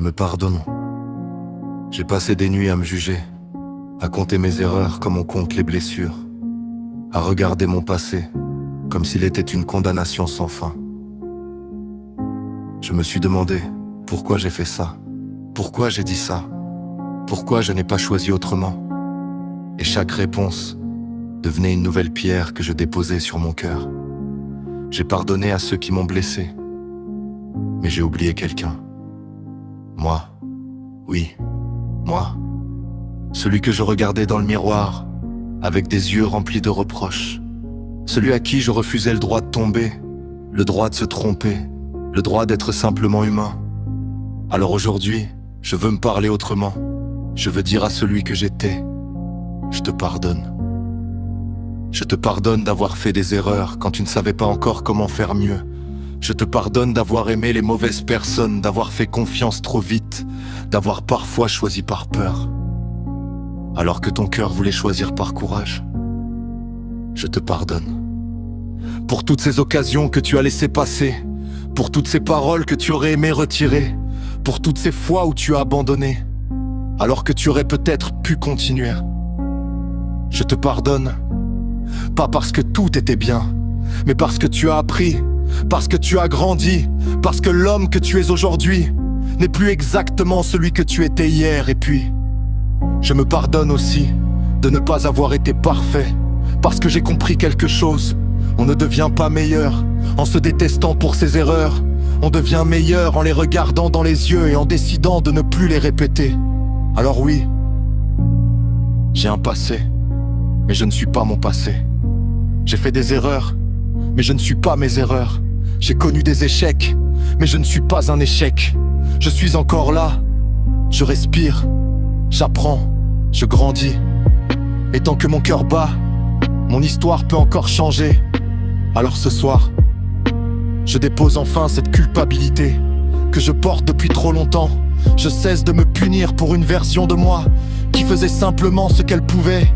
me pardonne. J'ai passé des nuits à me juger, à compter mes erreurs comme on compte les blessures, à regarder mon passé comme s'il était une condamnation sans fin. Je me suis demandé pourquoi j'ai fait ça, pourquoi j'ai dit ça, pourquoi je n'ai pas choisi autrement. Et chaque réponse devenait une nouvelle pierre que je déposais sur mon cœur. J'ai pardonné à ceux qui m'ont blessé, mais j'ai oublié quelqu'un. Moi, oui, moi. Celui que je regardais dans le miroir, avec des yeux remplis de reproches. Celui à qui je refusais le droit de tomber, le droit de se tromper, le droit d'être simplement humain. Alors aujourd'hui, je veux me parler autrement. Je veux dire à celui que j'étais, je te pardonne. Je te pardonne d'avoir fait des erreurs quand tu ne savais pas encore comment faire mieux. Je te pardonne d'avoir aimé les mauvaises personnes, d'avoir fait confiance trop vite, d'avoir parfois choisi par peur, alors que ton cœur voulait choisir par courage. Je te pardonne. Pour toutes ces occasions que tu as laissées passer, pour toutes ces paroles que tu aurais aimé retirer, pour toutes ces fois où tu as abandonné, alors que tu aurais peut-être pu continuer. Je te pardonne, pas parce que tout était bien, mais parce que tu as appris, parce que tu as grandi, parce que l'homme que tu es aujourd'hui n'est plus exactement celui que tu étais hier. Et puis, je me pardonne aussi de ne pas avoir été parfait, parce que j'ai compris quelque chose. On ne devient pas meilleur en se détestant pour ses erreurs. On devient meilleur en les regardant dans les yeux et en décidant de ne plus les répéter. Alors oui, j'ai un passé, mais je ne suis pas mon passé. J'ai fait des erreurs, mais je ne suis pas mes erreurs. J'ai connu des échecs, mais je ne suis pas un échec. Je suis encore là, je respire, j'apprends, je grandis. Et tant que mon cœur bat, mon histoire peut encore changer. Alors ce soir, je dépose enfin cette culpabilité que je porte depuis trop longtemps. Je cesse de me punir pour une version de moi qui faisait simplement ce qu'elle pouvait,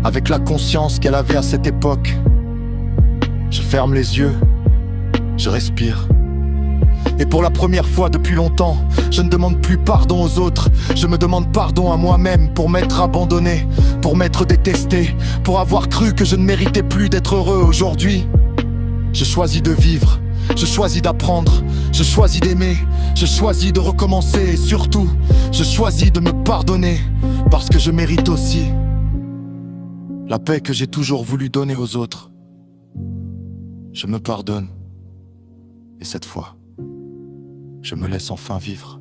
avec la conscience qu'elle avait à cette époque. Je ferme les yeux, je respire. Et pour la première fois depuis longtemps, je ne demande plus pardon aux autres. Je me demande pardon à moi-même pour m'être abandonné, pour m'être détesté, pour avoir cru que je ne méritais plus d'être heureux aujourd'hui. Je choisis de vivre, je choisis d'apprendre, je choisis d'aimer, je choisis de recommencer et surtout, je choisis de me pardonner parce que je mérite aussi la paix que j'ai toujours voulu donner aux autres. Je me pardonne et cette fois, je me laisse enfin vivre.